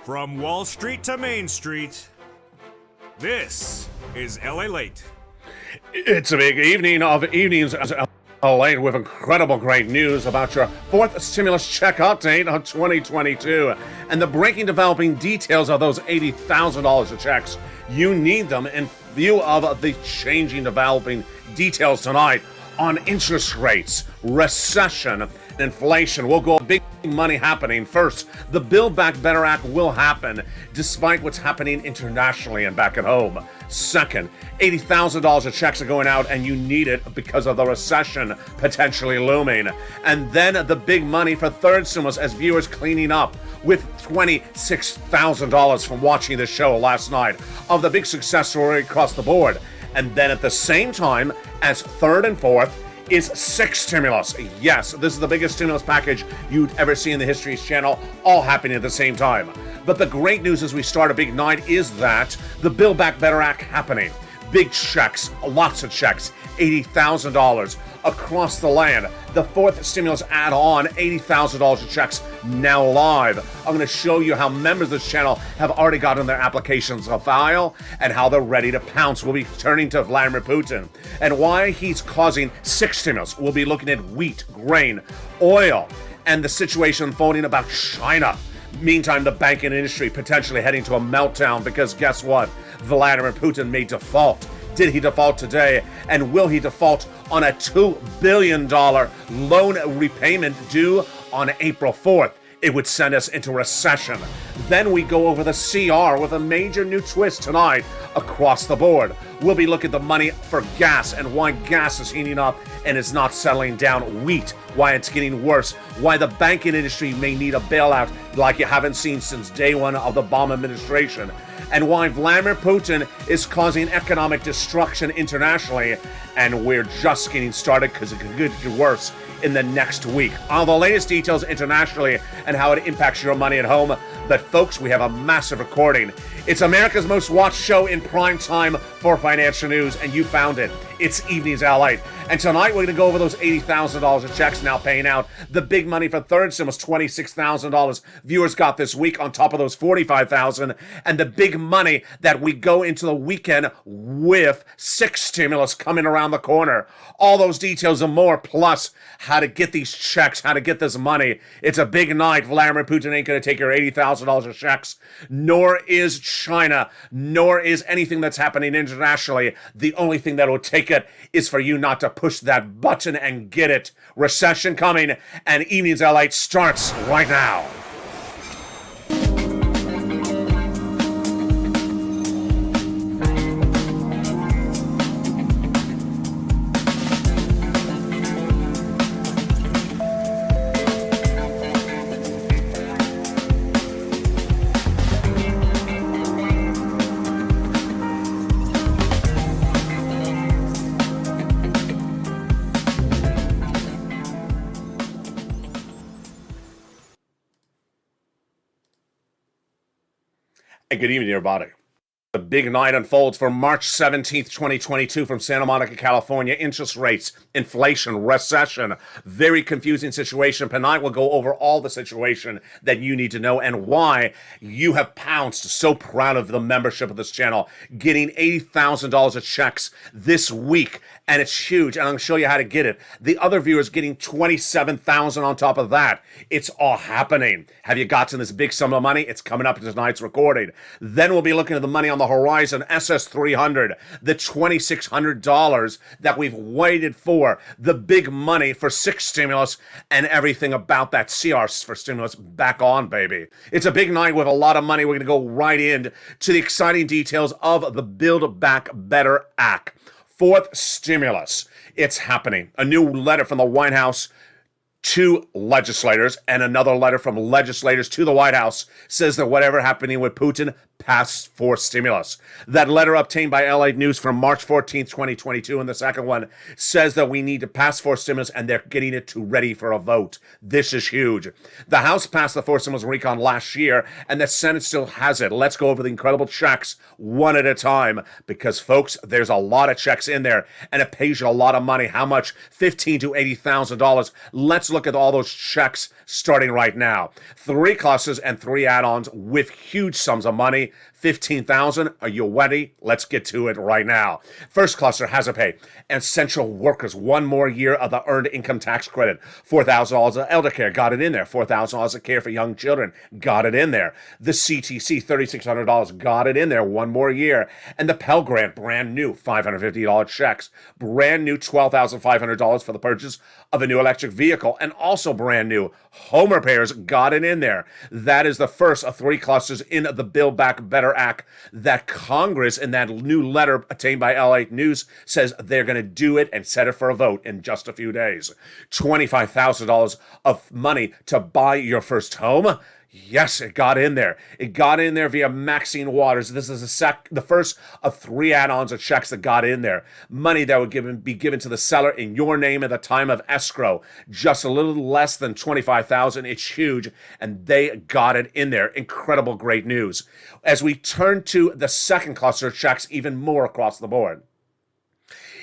From Wall Street to Main Street, this is LALATE. It's a big evening of evenings as LALATE with incredible great news about your fourth stimulus check update of 2022 and the breaking developing details of those $80,000 of checks. You need them in view of the changing developing details tonight on interest rates, recession, and inflation. We'll go big money happening. First, the Build Back Better Act will happen despite what's happening internationally and back at home. Second, $80,000 of checks are going out and you need it because of the recession potentially looming. And then the big money for third stimulus as viewers cleaning up with $26,000 from watching this show last night of the big success story across the board. And then at the same time as third and fourth is sixth stimulus. Yes, this is the biggest stimulus package you'd ever see in the History's channel, all happening at the same time. But the great news as we start a big night is that the Build Back Better Act happening. Big checks, lots of checks, $80,000 across the land. The fourth stimulus add-on, $80,000 of checks now live. I'm going to show you how members of this channel have already gotten their applications on file and how they're ready to pounce. We'll be turning to Vladimir Putin and why he's causing sixth stimulus. We'll be looking at wheat, grain, oil, and the situation unfolding about China. Meantime, the banking industry potentially heading to a meltdown because guess what? Vladimir Putin may default. Did he default today? And will he default on a $2 billion loan repayment due on April 4th? It would send us into recession. Then we go over the CR with a major new twist tonight across the board. We'll be looking at the money for gas and why gas is heating up and is not settling down. Wheat, why it's getting worse. Why the banking industry may need a bailout like you haven't seen since day one of the Obama administration. And why Vladimir Putin is causing economic destruction internationally. And we're just getting started because it could get worse in the next week. All the latest details internationally and how it impacts your money at home. But folks, we have a massive recording. It's America's most watched show in prime time for financial news, and you found it. It's Evenings LA. And tonight we're going to go over those $80,000 of checks now paying out. The big money for third stimulus, $26,000 viewers got this week on top of those $45,000. And the big money that we go into the weekend with sixth stimulus coming around the corner. All those details and more, plus how to get these checks, how to get this money. It's a big night. Vladimir Putin ain't going to take your $80,000 of checks, nor is China, nor is anything that's happening internationally. The only thing that will take it is for you not to push that button and get it. Recession coming, and Evenings LA starts right now. And good evening, everybody. The big night unfolds for March 17th, 2022 from Santa Monica, California. Interest rates, inflation, recession, very confusing situation. Tonight we'll go over all the situation that you need to know and why you have pounced. So proud of the membership of this channel, getting $80,000 of checks this week. And it's huge, and I'm going to show you how to get it. The other viewers getting $27,000 on top of that. It's all happening. Have you gotten this big sum of money? It's coming up in tonight's recording. Then we'll be looking at the money on the horizon, SS300, the $2,600 that we've waited for, the big money for sixth stimulus, and everything about that CR for stimulus back on, baby. It's a big night with a lot of money. We're going to go right in to the exciting details of the Build Back Better Act. Fourth stimulus. It's happening. A new letter from the White House to legislators and another letter from legislators to the White House says that whatever happening with Putin, pass for stimulus. That letter obtained by LA News from March 14th, 2022, and the second one says that we need to pass for stimulus, and they're getting it to ready for a vote. This is huge. The House passed the for stimulus recon last year, and the Senate still has it. Let's go over the incredible checks one at a time, because folks, there's a lot of checks in there, and it pays you a lot of money. How much? $15,000 to $80,000. Let's look at all those checks starting right now. 3 clusters and 3 add-ons with huge sums of money. $15,000. Are you ready? Let's get to it right now. First cluster has a pay. Essential workers, 1 more year of the earned income tax credit. $4,000 of elder care, got it in there. $4,000 of care for young children, got it in there. The CTC, $3,600, got it in there. 1 more year. And the Pell Grant, brand new, $550 checks. Brand new $12,500 for the purchase of a new electric vehicle. And also brand new home repairs, got it in there. That is the first of 3 clusters in the Build Back Better Act that Congress, in that new letter obtained by LA News, says they're going to do it and set it for a vote in just a few days. $25,000 of money to buy your first home. Yes, it got in there. It got in there via Maxine Waters. This is the first of 3 add-ons of checks that got in there. Money that would be given to the seller in your name at the time of escrow. Just a little less than $25,000. It's huge, and they got it in there. Incredible, great news. As we turn to the second cluster of checks, even more across the board.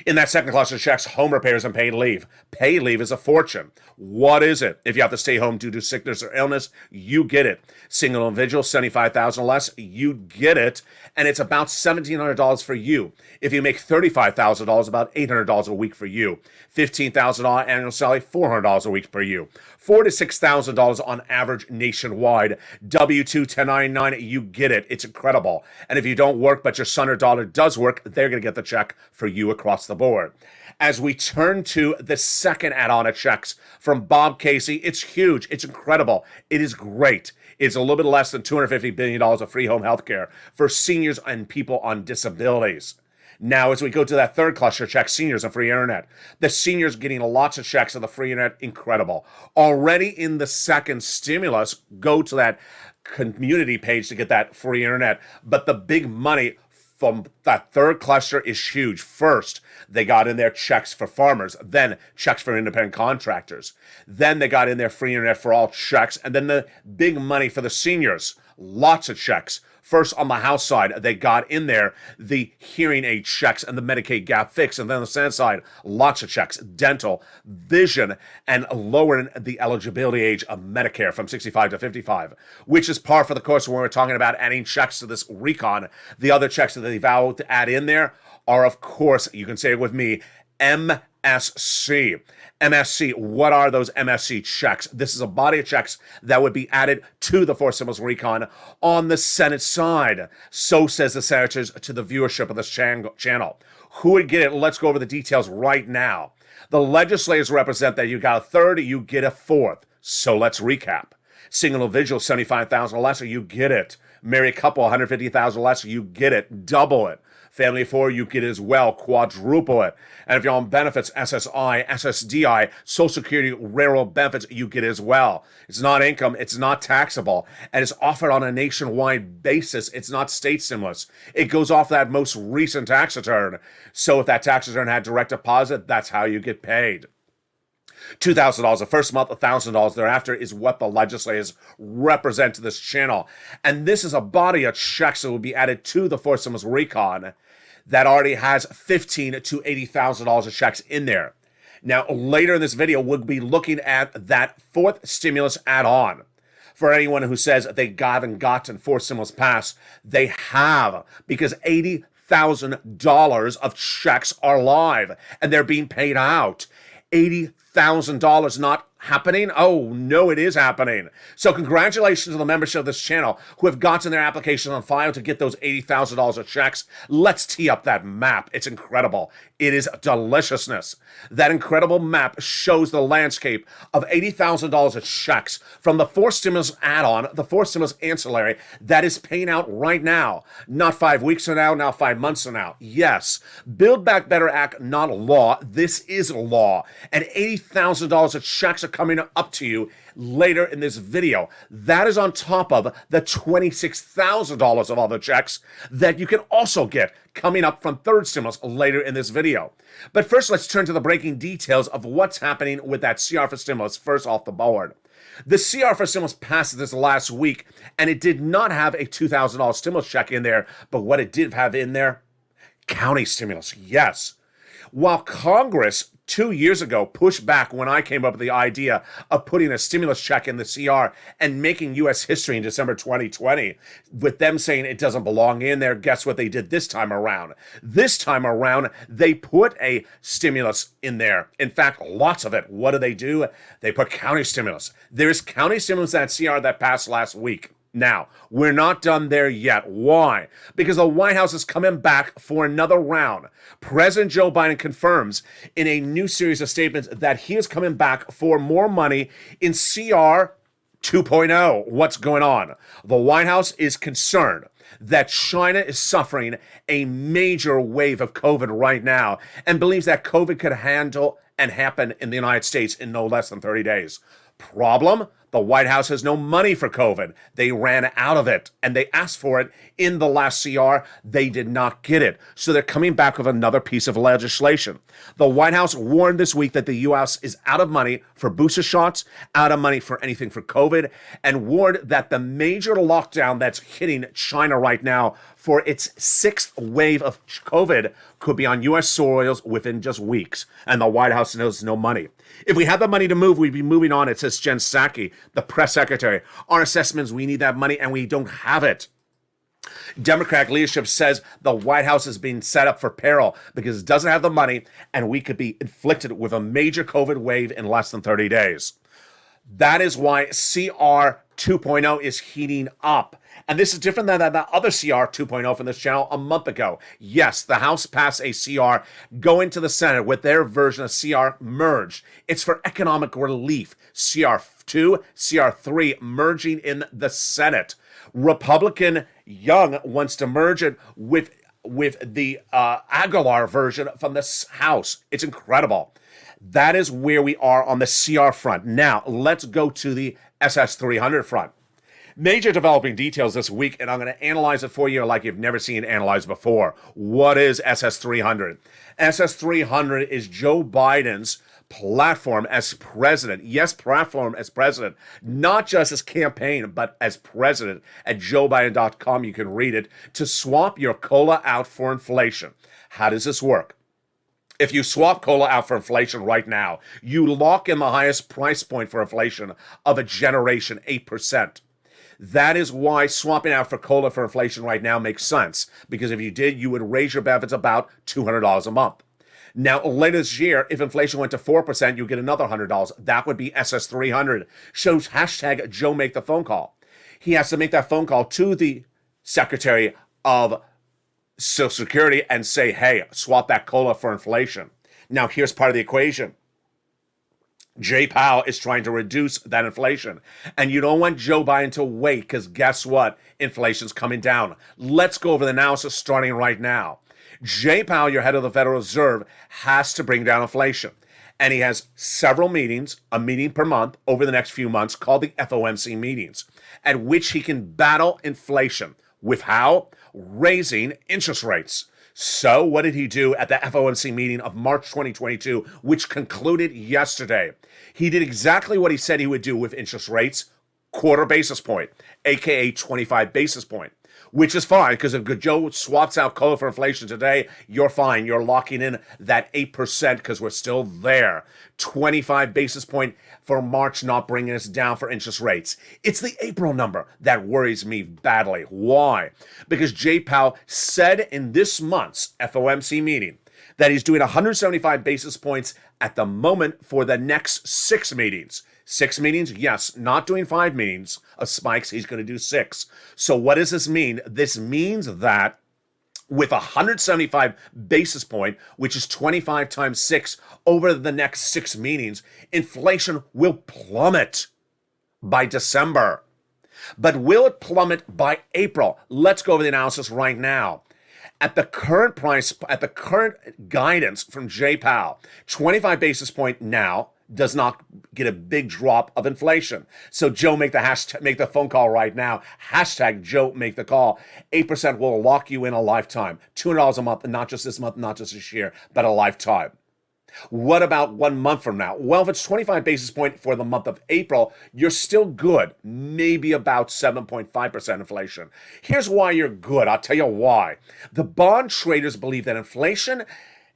In that second cluster of checks, home repairs and paid leave. Paid leave is a fortune. What is it? If you have to stay home due to sickness or illness, you get it. Single individual, $75,000 or less, you get it. And it's about $1,700 for you. If you make $35,000, about $800 a week for you. $15,000 annual salary, $400 a week for you. $4,000 to $6,000 on average nationwide. W-2, 1099, you get it. It's incredible. And if you don't work, but your son or daughter does work, they're going to get the check for you across the board. As we turn to the second add-on of checks from Bob Casey, it's huge. It's incredible. It is great. It's a little bit less than $250 billion of free home health care for seniors and people on disabilities. Now, as we go to that third cluster check, seniors and free internet. The seniors getting lots of checks on the free internet, incredible. Already in the second stimulus, go to that community page to get that free internet. But the big money from that third cluster is huge. First, they got in there checks for farmers, then checks for independent contractors. Then they got in there free internet for all checks, and then the big money for the seniors, lots of checks. First, on the House side, they got in there the hearing aid checks and the Medicaid gap fix. And then on the Senate side, lots of checks, dental, vision, and lowering the eligibility age of Medicare from 65 to 55, which is par for the course when we're talking about adding checks to this recon. The other checks that they vowed to add in there are, of course, you can say it with me, MSC. MSC, what are those MSC checks? This is a body of checks that would be added to the for stimulus recon on the Senate side. So says the senators to the viewership of this channel. Who would get it? Let's go over the details right now. The legislators represent that you got a third, you get a fourth. So let's recap. Single individual, $75,000 or less, you get it. Married couple, $150,000 or less, you get it. Double it. Family of 4, you get it as well, quadruple it. And if you're on benefits, SSI, SSDI, Social Security, railroad benefits, you get it as well. It's not income, it's not taxable, and it's offered on a nationwide basis. It's not state stimulus. It goes off that most recent tax return. So if that tax return had direct deposit, that's how you get paid. $2,000 the first month, $1,000 thereafter is what the legislators represent to this channel. And this is a body of checks that will be added to the for stimulus recon that already has $15,000 to $80,000 of checks in there. Now, later in this video, we'll be looking at that fourth stimulus add-on. For anyone who says they haven't gotten fourth stimulus passed, they have, because $80,000 of checks are live and they're being paid out. $80,000 not happening? Oh, no, it is happening. So congratulations to the membership of this channel who have gotten their application on file to get those $80,000 of checks. Let's tee up that map. It's incredible. It is deliciousness. That incredible map shows the landscape of $80,000 of checks from the fourth stimulus add-on, the fourth stimulus ancillary that is paying out right now. Not 5 weeks from now, 5 months from now. Yes, Build Back Better Act, not law. This is law. And $80,000 of checks are coming up to you later in this video. That is on top of the $26,000 of other checks that you can also get coming up from third stimulus later in this video. But first, let's turn to the breaking details of what's happening with that CR for stimulus first off the board. The CR for stimulus passed this last week, and it did not have a $2,000 stimulus check in there, but what it did have in there? County stimulus, yes. While Congress 2 years ago pushed back when I came up with the idea of putting a stimulus check in the CR and making U.S. history in December 2020, with them saying it doesn't belong in there, guess what they did this time around? This time around, they put a stimulus in there. In fact, lots of it. What do? They put county stimulus. There's county stimulus at CR that passed last week. Now, we're not done there yet. Why? Because the White House is coming back for another round. President Joe Biden confirms in a new series of statements that he is coming back for more money in CR 2.0. What's going on? The White House is concerned that China is suffering a major wave of COVID right now and believes that COVID could handle and happen in the United States in no less than 30 days. Problem? The White House has no money for COVID. They ran out of it, and they asked for it in the last CR. They did not get it. So they're coming back with another piece of legislation. The White House warned this week that the U.S. is out of money for booster shots, out of money for anything for COVID, and warned that the major lockdown that's hitting China right now for its sixth wave of COVID could be on U.S. soils within just weeks. And the White House knows no money. If we had the money to move, we'd be moving on. It says Jen Psaki, the press secretary. Our assessment is we need that money, and we don't have it. Democratic leadership says the White House is being set up for peril because it doesn't have the money, and we could be inflicted with a major COVID wave in less than 30 days. That is why CR 2.0 is heating up. And this is different than the other CR 2.0 from this channel a month ago. Yes, the House passed a CR going to the Senate with their version of CR merged. It's for economic relief. CR2, CR3 merging in the Senate. Republican Young wants to merge it with the Aguilar version from the House. It's incredible. That is where we are on the CR front. Now, let's go to the SS300 front. Major developing details this week, and I'm going to analyze it for you like you've never seen it analyzed before. What is SS300? SS300 is Joe Biden's platform as president. Yes, platform as president, not just as campaign, but as president. At joebiden.com, you can read it, to swap your COLA out for inflation. How does this work? If you swap COLA out for inflation right now, you lock in the highest price point for inflation of a generation, 8%. That is why swapping out for COLA for inflation right now makes sense, because if you did, you would raise your benefits about $200 a month. Now, later this year, if inflation went to 4%, you get another $100. That would be SS300. Shows hashtag Joe make the phone call. He has to make that phone call to the Secretary of Social Security and say, hey, swap that COLA for inflation. Now, here's part of the equation. Jay Powell is trying to reduce that inflation. And you don't want Joe Biden to wait, because guess what? Inflation's coming down. Let's go over the analysis starting right now. Jay Powell, your head of the Federal Reserve, has to bring down inflation. And he has several meetings, a meeting per month over the next few months, called the FOMC meetings, at which he can battle inflation. With how? Raising interest rates. So what did he do at the FOMC meeting of March 2022, which concluded yesterday? He did exactly what he said he would do with interest rates, quarter basis point, aka 25 basis point, which is fine, because if Joe swaps out COLA for inflation today, you're fine. You're locking in that 8% because we're still there. 25 basis point for March, not bringing us down for interest rates. It's the April number that worries me badly. Why? Because Jay Powell said in this month's FOMC meeting that he's doing 175 basis points at the moment for the next 6 meetings. 6 meetings? Yes, not doing 5 meetings of spikes. He's going to do 6. So what does this mean? This means that with 175 basis point, which is 25 times 6 over the next 6 meetings, inflation will plummet by December. But will it plummet by April? Let's go over the analysis right now. At the current price, at the current guidance from Jay Powell, 25 basis point now, does not get a big drop of inflation. So Joe, make the phone call right now. Hashtag Joe, make the call. 8% will lock you in a lifetime. $200 a month, and not just this month, not just this year, but a lifetime. What about 1 month from now? Well, if it's 25 basis point for the month of April, you're still good. Maybe about 7.5% inflation. Here's why you're good. I'll tell you why. The bond traders believe that inflation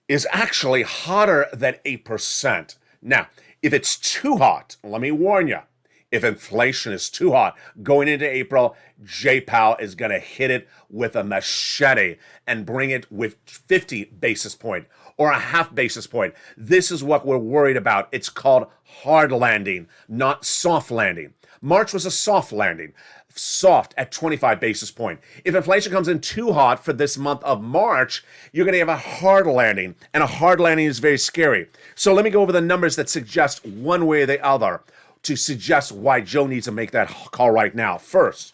is actually hotter than 8%. Now, if it's too hot, let me warn you, if inflation is too hot going into April, Jay Powell is going to hit it with a machete and bring it with 50 basis point or a half basis point. This is what we're worried about. It's called hard landing, not soft landing. March was a soft landing, soft at 25 basis point. If inflation comes in too hot for this month of March, you're going to have a hard landing, and a hard landing is very scary. So let me go over the numbers that suggest one way or the other to suggest why Joe needs to make that call right now. First,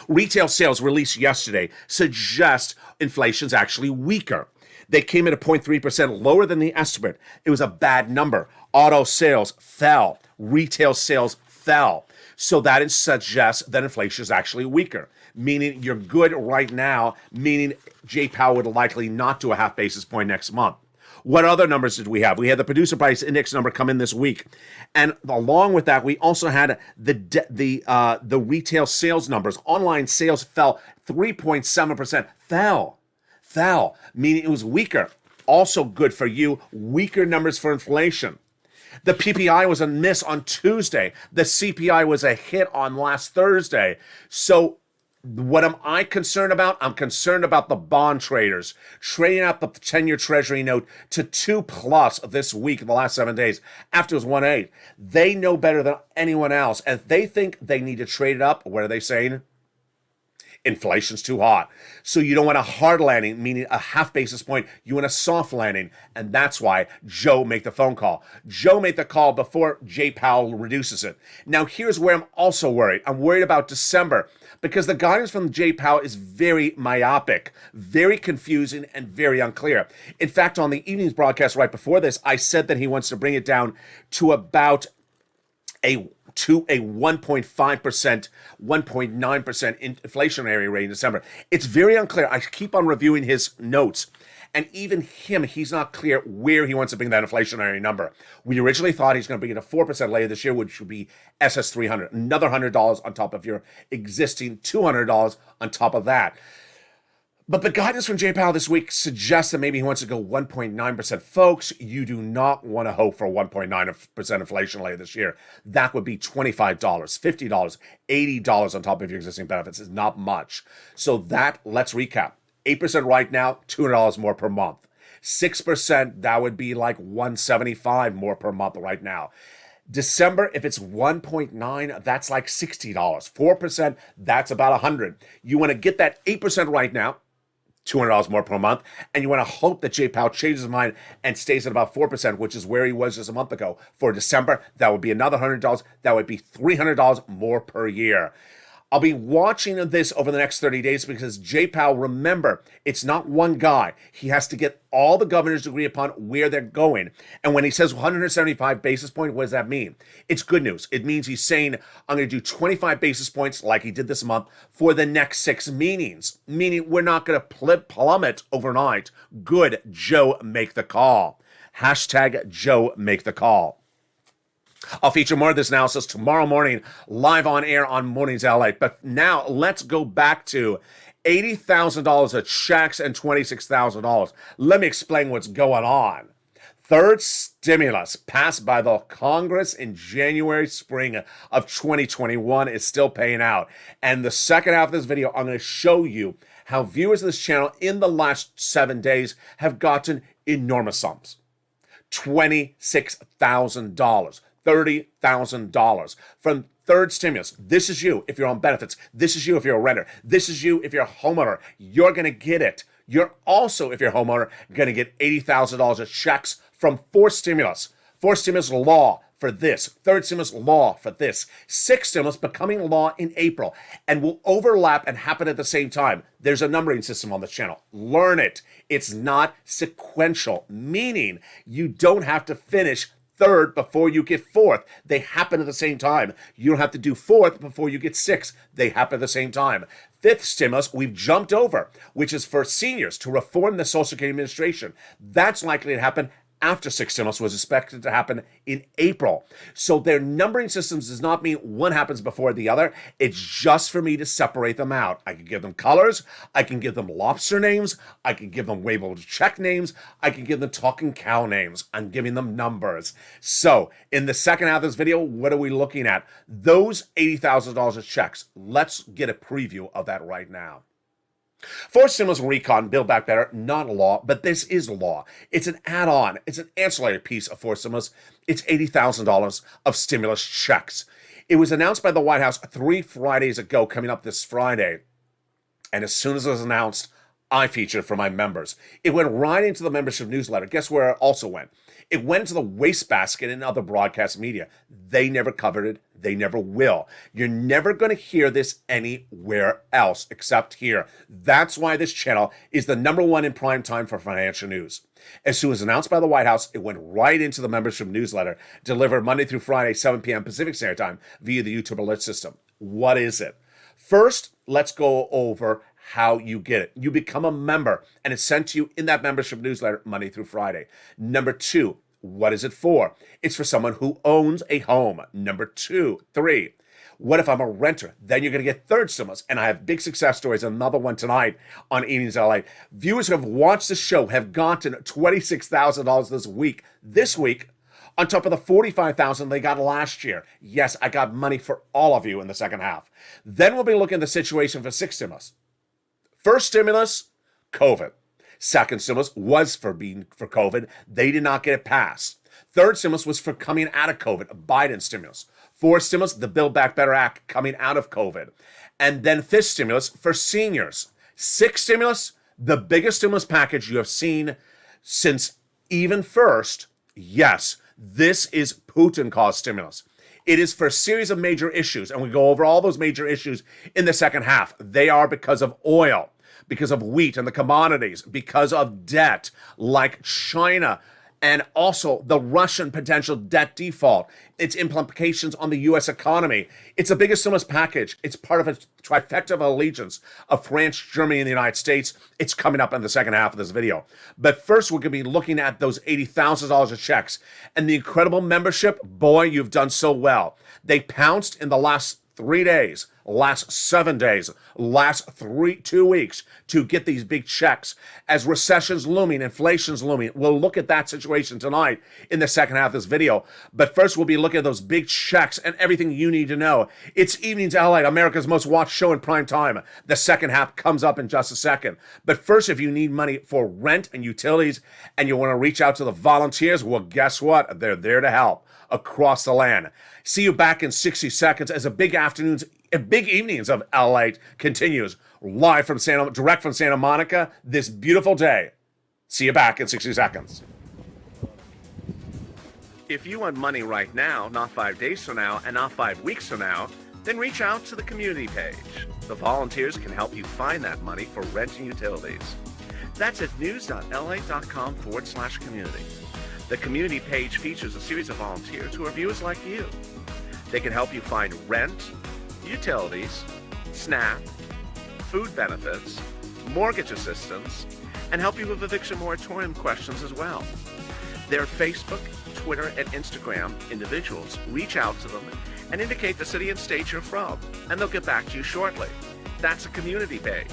retail sales released yesterday suggest inflation's actually weaker. They came in at 0.3% lower than the estimate. It was a bad number. Auto sales fell. Retail sales fell. So that suggests that inflation is actually weaker, meaning you're good right now, meaning Jay Powell would likely not do a half basis point next month. What other numbers did we have? We had the producer price index number come in this week. And along with that, we also had the retail sales numbers. Online sales fell 3.7%. Fell, meaning it was weaker. Also good for you, weaker numbers for inflation. The PPI was a miss on Tuesday. The CPI was a hit on last Thursday. So what am I concerned about? I'm concerned about the bond traders trading out the 10-year Treasury note to 2+ this week in the last 7 days after it was 1.8. They know better than anyone else. And if they think they need to trade it up, what are they saying? Inflation's too hot. So you don't want a hard landing, meaning a half basis point. You want a soft landing. And that's why Joe made the phone call. Joe made the call before Jay Powell reduces it. Now, here's where I'm also worried. I'm worried about December because the guidance from Jay Powell is very myopic, very confusing, and very unclear. In fact, on the evening's broadcast right before this, I said that he wants to bring it down to about a 1.5%, 1.9% inflationary rate in December. It's very unclear. I keep on reviewing his notes. And even him, he's not clear where he wants to bring that inflationary number. We originally thought he's going to bring it to 4% later this year, which would be SS300. Another $100 on top of your existing $200 on top of that. But the guidance from Jay Powell this week suggests that maybe he wants to go 1.9%. Folks, you do not want to hope for 1.9% inflation later this year. That would be $25, $50, $80 on top of your existing benefits. Is not much. So let's recap. 8% right now, $200 more per month. 6%, that would be like $175 more per month right now. December, if it's 1.9, that's like $60. 4%, that's about $100. You want to get that 8% right now, $200 more per month, and you want to hope that Jay Powell changes his mind and stays at about 4%, which is where he was just a month ago. For December, that would be another $100. That would be $300 more per year. I'll be watching this over the next 30 days because Jay Powell, remember, it's not one guy. He has to get all the governors to agree upon where they're going. And when he says 175 basis points, what does that mean? It's good news. It means he's saying, I'm going to do 25 basis points like he did this month for the next 6 meetings, meaning we're not going to plummet overnight. Good, Joe, make the call. Hashtag Joe, make the call. I'll feature more of this analysis tomorrow morning, live on air on Mornings LALATE. But now let's go back to $80,000 of checks and $26,000. Let me explain what's going on. Third stimulus passed by the Congress in January, spring of 2021 is still paying out. And the second half of this video, I'm going to show you how viewers of this channel in the last 7 days have gotten enormous sums. $26,000. $30,000 from third stimulus. This is you if you're on benefits. This is you if you're a renter. This is you if you're a homeowner. You're going to get it. You're also, if you're a homeowner, going to get $80,000 of checks from fourth stimulus. Fourth stimulus law for this. Third stimulus law for this. Sixth stimulus becoming law in April and will overlap and happen at the same time. There's a numbering system on this channel. Learn it. It's not sequential, meaning you don't have to finish third before you get fourth. They happen at the same time. You don't have to do fourth before you get sixth. They happen at the same time. Fifth stimulus, we've jumped over, which is for seniors to reform the Social Security Administration. That's likely to happen after sixth stimulus, was expected to happen in April. So their numbering systems does not mean one happens before the other. It's just for me to separate them out. I can give them colors. I can give them lobster names. I can give them labeled check names. I can give them talking cow names. I'm giving them numbers. So in the second half of this video, what are we looking at? Those $80,000 of checks. Let's get a preview of that right now. Fourth stimulus recon, Build Back Better, not a law, but this is law. It's an add-on. It's an ancillary piece of fourth stimulus. It's $80,000 of stimulus checks. It was announced by the White House 3 Fridays ago, coming up this Friday. And as soon as it was announced, I featured for my members. It went right into the membership newsletter. Guess where it also went? It went into the wastebasket in other broadcast media. They never covered it. They never will. You're never going to hear this anywhere else except here. That's why this channel is the #1 in prime time for financial news. As soon as announced by the White House, it went right into the membership newsletter, delivered Monday through Friday, 7 p.m. Pacific Standard Time via the YouTube alert system. What is it? First, let's go over how you get it. You become a member, and it's sent to you in that membership newsletter Monday through Friday. Number 2, what is it for? It's for someone who owns a home. Number 2, 3. What if I'm a renter? Then you're going to get third stimulus. And I have big success stories. Another one tonight on Evenings LA. Viewers who have watched the show have gotten $26,000 this week, on top of the $45,000 they got last year. Yes, I got money for all of you in the second half. Then we'll be looking at the situation for sixth stimulus. First stimulus, COVID. Second stimulus was for COVID. They did not get it passed. Third stimulus was for coming out of COVID, Biden stimulus. Fourth stimulus, the Build Back Better Act, coming out of COVID. And then fifth stimulus for seniors. Sixth stimulus, the biggest stimulus package you have seen since even first. Yes, this is Putin-caused stimulus. It is for a series of major issues, and we go over all those major issues in the second half. They are because of oil, because of wheat and the commodities, because of debt like China, and also the Russian potential debt default, its implications on the U.S. economy. It's the biggest stimulus package. It's part of a trifecta of allegiance of France, Germany, and the United States. It's coming up in the second half of this video. But first, we're going to be looking at those $80,000 of checks. And the incredible membership, boy, you've done so well. They pounced in the last 3 days, last 7 days, last 2 weeks to get these big checks. As recession's looming, inflation's looming, we'll look at that situation tonight in the second half of this video. But first, we'll be looking at those big checks and everything you need to know. It's Evenings LA, America's most watched show in prime time. The second half comes up in just a second. But first, if you need money for rent and utilities and you want to reach out to the volunteers, well, guess what? They're there to help across the land. See you back in 60 seconds as a big evenings of LALATE continues live from direct from Santa Monica this beautiful day. See you back in 60 seconds. If you want money right now, not 5 days from now, and not 5 weeks from now, then reach out to the community page. The volunteers can help you find that money for rent and utilities. That's at news.la.com/community. The community page features a series of volunteers who are viewers like you. They can help you find rent, utilities, SNAP, food benefits, mortgage assistance, and help you with eviction moratorium questions as well. Their Facebook, Twitter, and Instagram individuals reach out to them and indicate the city and state you're from, and they'll get back to you shortly. That's a community page.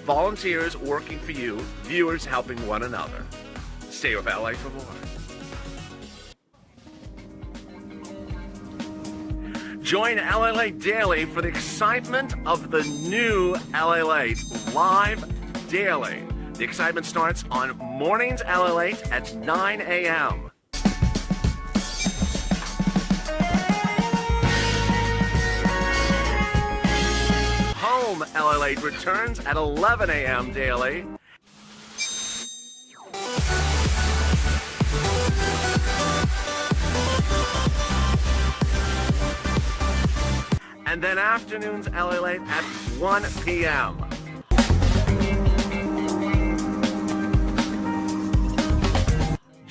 Volunteers working for you, viewers helping one another. Stay with LA for more. Join LALATE Daily for the excitement of the new LALATE live daily. The excitement starts on Mornings LALATE at 9 a.m. Home LALATE returns at 11 a.m. daily. And then afternoons LALATE at 1 p.m.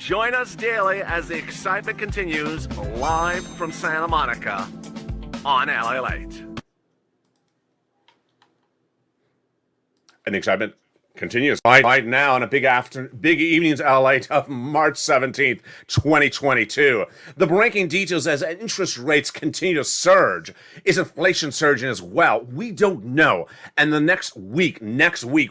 Join us daily as the excitement continues live from Santa Monica on LALATE. And the excitement continues right now on a big evening's LALATE of March 17th, 2022. The breaking details as interest rates continue to surge. Is inflation surging as well? We don't know. And the next week,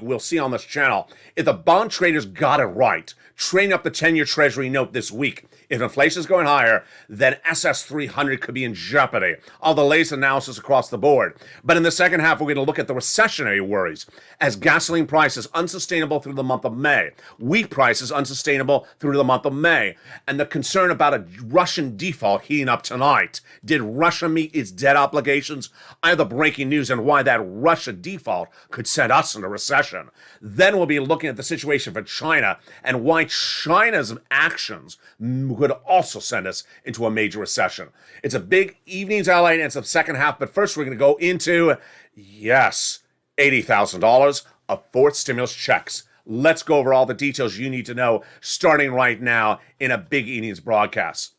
we'll see on this channel if the bond traders got it right. Trading up the 10-year Treasury note this week. If inflation is going higher, then SS300 could be in jeopardy. All the latest analysis across the board. But in the second half, we're going to look at the recessionary worries as gasoline prices unsustainable through the month of May. Wheat prices unsustainable through the month of May. And the concern about a Russian default heating up tonight. Did Russia meet its debt obligations? I have the breaking news on why that Russia default could set us into recession. Then we'll be looking at the situation for China and why China's actions could also send us into a major recession. It's a big evening's LA and it's the second half, but first we're going to go into, yes, $80,000 of fourth stimulus checks. Let's go over all the details you need to know starting right now in a big evening's broadcast.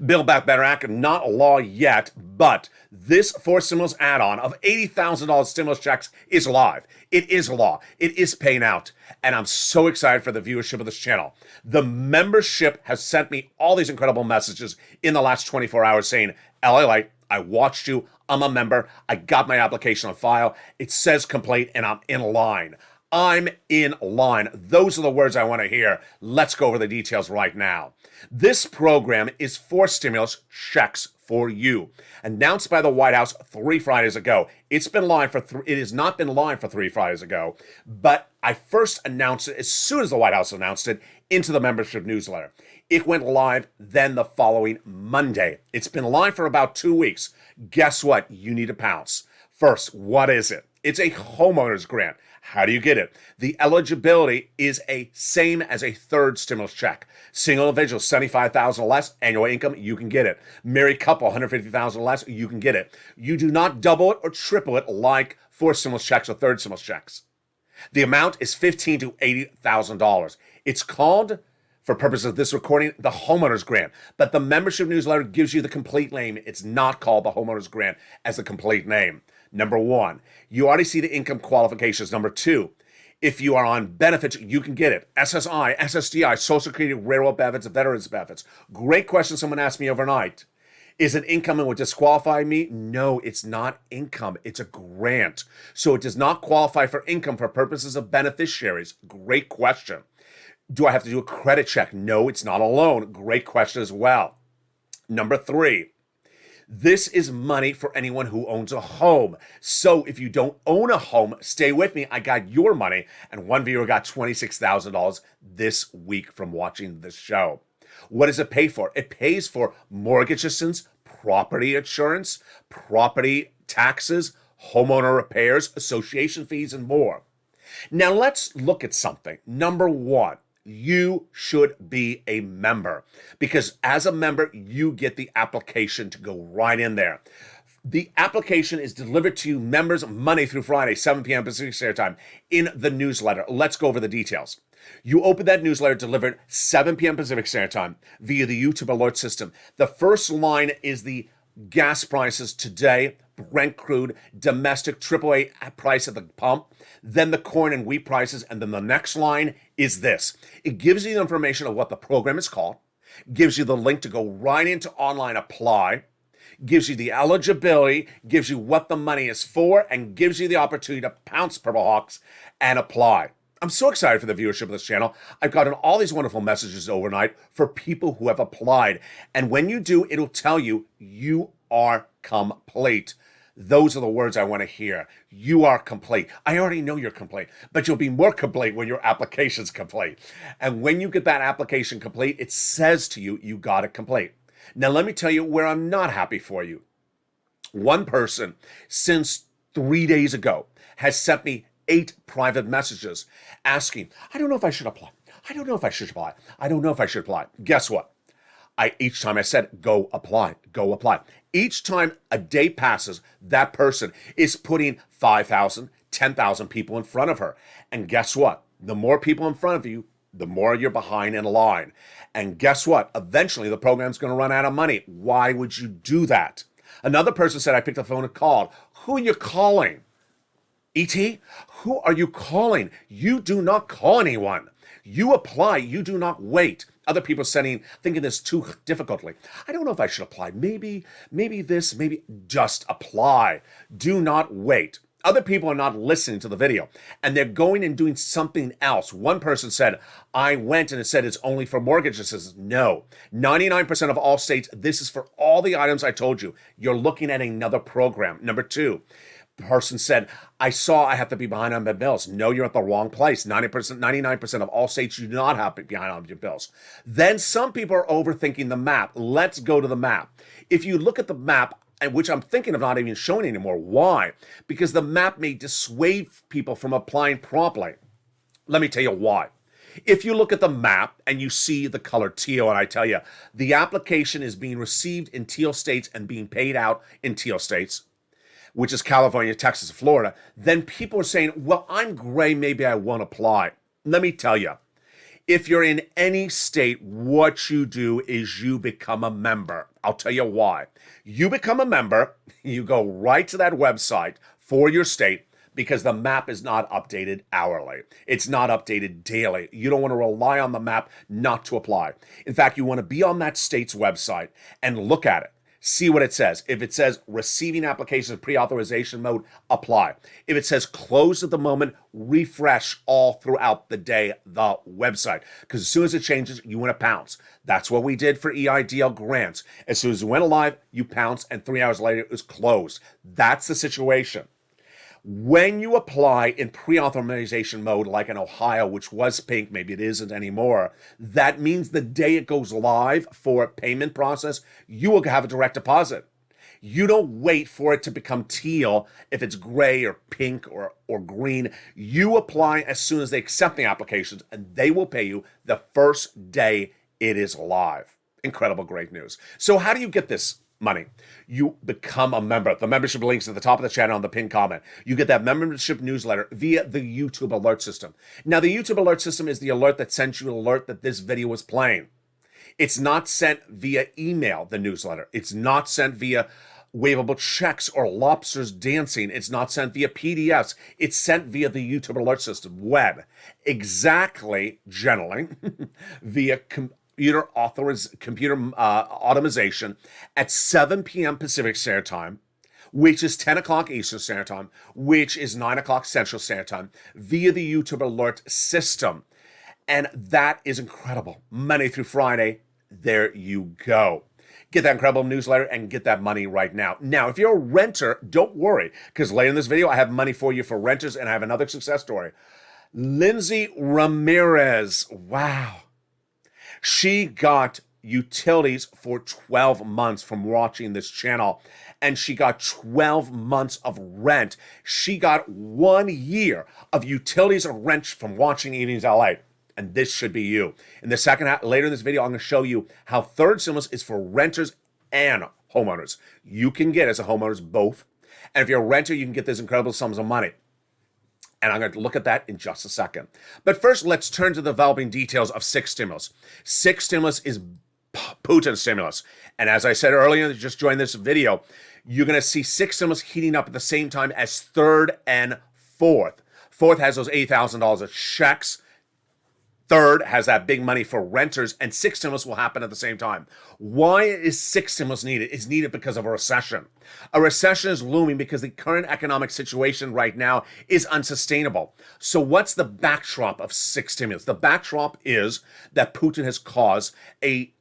Build Back Better Act, not a law yet, but this fourth stimulus add-on of $80,000 stimulus checks is live. It is law. It is paying out. And I'm so excited for the viewership of this channel. The membership has sent me all these incredible messages in the last 24 hours saying, LALATE, I watched you. I'm a member. I got my application on file. It says complete and I'm in line. I'm in line. Those are the words I want to hear. Let's go over the details right now. This program is for stimulus checks for you. Announced by the White House 3 Fridays ago. It has not been live for 3 Fridays ago, but I first announced it as soon as the White House announced it into the membership newsletter. It went live then the following Monday. It's been live for about 2 weeks. Guess what? You need to pounce. First, what is it? It's a homeowner's grant. How do you get it? The eligibility is a same as a third stimulus check. Single individual, $75,000 or less annual income, you can get it. Married couple, $150,000 or less, you can get it. You do not double it or triple it like fourth stimulus checks or third stimulus checks. The amount is $15,000 to $80,000. It's called, for purposes of this recording, the homeowner's grant. But the membership newsletter gives you the complete name. It's not called the homeowner's grant as the complete name. Number one, you already see the income qualifications. Number two, if you are on benefits, you can get it. SSI, SSDI, Social Security, railroad benefits, veterans benefits. Great question someone asked me overnight. Is it income and would disqualify me? No, it's not income. It's a grant. So it does not qualify for income for purposes of beneficiaries. Great question. Do I have to do a credit check? No, it's not a loan. Great question as well. Number three, this is money for anyone who owns a home. So if you don't own a home, stay with me. I got your money. And one viewer got $26,000 this week from watching this show. What does it pay for? It pays for mortgage assistance, property insurance, property taxes, homeowner repairs, association fees, and more. Now let's look at something. Number one, you should be a member because as a member, you get the application to go right in there. The application is delivered to you members Monday through Friday, 7 p.m. Pacific Standard Time in the newsletter. Let's go over the details. You open that newsletter delivered 7 p.m. Pacific Standard Time via the YouTube alert system. The first line is the gas prices today, Brent crude, domestic AAA price at the pump, then the corn and wheat prices, and then the next line is this. It gives you the information of what the program is called, gives you the link to go right into online apply, gives you the eligibility, gives you what the money is for, and gives you the opportunity to pounce, Purple Hawks, and apply. I'm so excited for the viewership of this channel. I've gotten all these wonderful messages overnight for people who have applied. And when you do, it'll tell you, you are complete. Those are the words I want to hear. You are complete. I already know you're complete, but you'll be more complete when your application's complete. And when you get that application complete, it says to you, you got it complete. Now, let me tell you where I'm not happy for you. One person, since 3 days ago, has sent me 8 private messages asking, I don't know if I should apply. I don't know if I should apply. I don't know if I should apply. Guess what? Each time I said, go apply, go apply. Each time a day passes, that person is putting 5,000, 10,000 people in front of her. And guess what? The more people in front of you, the more you're behind in line. And guess what? Eventually, the program's going to run out of money. Why would you do that? Another person said, I picked up the phone and called. Who are you calling? E.T., who are you calling? You do not call anyone. You apply. You do not wait. Other people thinking this too difficultly. I don't know if I should apply. Maybe this, maybe just apply. Do not wait. Other people are not listening to the video, and they're going and doing something else. One person said, I went and it said it's only for mortgages. It says, no. 99% of all states, this is for all the items I told you. You're looking at another program. Number two, person said, I saw I have to be behind on my bills. No, you're at the wrong place. 99% of all states, you do not have to be behind on your bills. Then some people are overthinking the map. Let's go to the map. If you look at the map, and which I'm thinking of not even showing anymore. Why? Because the map may dissuade people from applying properly. Let me tell you why. If you look at the map and you see the color teal, and I tell you, the application is being received in teal states and being paid out in teal states, which is California, Texas, Florida, then people are saying, well, I'm gray, maybe I won't apply. Let me tell you, if you're in any state, what you do is you become a member. I'll tell you why. You become a member, you go right to that website for your state, because the map is not updated hourly. It's not updated daily. You don't want to rely on the map not to apply. In fact, you want to be on that state's website and look at it. See what it says. If it says receiving applications pre-authorization mode, apply. If it says closed at the moment, refresh all throughout the day the website. Because as soon as it changes, you want to pounce. That's what we did for EIDL grants. As soon as it went live, you pounce, and 3 hours later, it was closed. That's the situation. When you apply in pre-authorization mode, like in Ohio, which was pink, maybe it isn't anymore, that means the day it goes live for a payment process, you will have a direct deposit. You don't wait for it to become teal if it's gray or pink or green. You apply as soon as they accept the applications, and they will pay you the first day it is live. Incredible, great news. So how do you get this money? You become a member. The membership link's at the top of the channel on the pinned comment. You get that membership newsletter via the YouTube alert system. Now, the YouTube alert system is the alert that sends you an alert that this video was playing. It's not sent via email, the newsletter. It's not sent via waivable checks or lobsters dancing. It's not sent via PDFs. It's sent via the YouTube alert system, web. Exactly, generally, via computer automation at 7 p.m. Pacific Standard Time, which is 10 o'clock Eastern Standard Time, which is 9 o'clock Central Standard Time, via the YouTube alert system. And that is incredible. Monday through Friday, there you go. Get that incredible newsletter and get that money right now. Now, if you're a renter, don't worry, because later in this video, I have money for you for renters, and I have another success story. Lindsay Ramirez, wow. She got utilities for 12 months from watching this channel, and she got 12 months of rent. She got 1 year of utilities or rent from watching Evenings LA, and this should be you. In the second half, later in this video, I'm going to show you how third stimulus is for renters and homeowners. You can get, as a homeowners, both. And if you're a renter, you can get these incredible sums of money. And I'm going to look at that in just a second. But first, let's turn to the developing details of sixth stimulus. Sixth stimulus is Putin's stimulus. And as I said earlier, just joined this video, you're going to see sixth stimulus heating up at the same time as third and fourth. Fourth has those $8,000 of checks. Third has that big money for renters, and sixth stimulus will happen at the same time. Why is sixth stimulus needed? It's needed because of a recession. A recession is looming because the current economic situation right now is unsustainable. So what's the backdrop of sixth stimulus? The backdrop is that Putin has caused a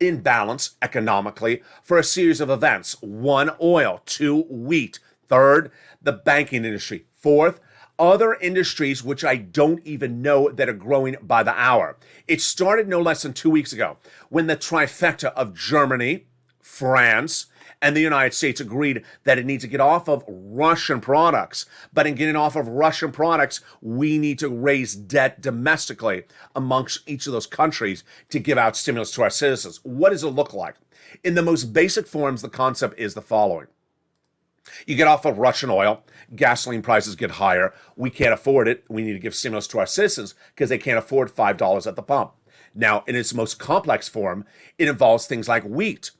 imbalance economically for a series of events. 1, oil. 2, wheat. 3rd, the banking industry. 4th, other industries which I don't even know that are growing by the hour. It started no less than 2 weeks ago when the trifecta of Germany, France, and the United States agreed that it needs to get off of Russian products. But in getting off of Russian products, we need to raise debt domestically amongst each of those countries to give out stimulus to our citizens. What does it look like? In the most basic forms, the concept is the following. You get off of Russian oil, gasoline prices get higher. We can't afford it. We need to give stimulus to our citizens because they can't afford $5 at the pump. Now, in its most complex form, it involves things like wheat.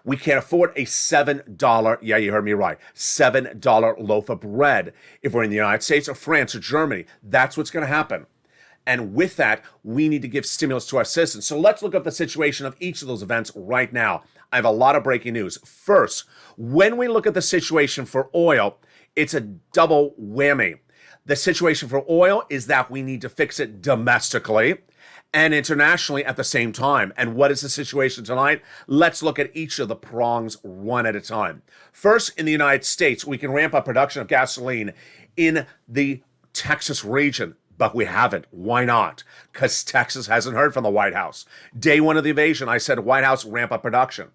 We can't afford a $7, yeah, you heard me right, $7 loaf of bread if we're in the United States or France or Germany. That's what's going to happen. And with that, we need to give stimulus to our citizens. So let's look at the situation of each of those events right now. I have a lot of breaking news. First, when we look at the situation for oil, it's a double whammy. The situation for oil is that we need to fix it domestically and internationally at the same time. And what is the situation tonight? Let's look at each of the prongs one at a time. First, in the United States, we can ramp up production of gasoline in the Texas region. But we haven't. Why not? Because Texas hasn't heard from the White House. Day one of the invasion, I said, White House, ramp up production.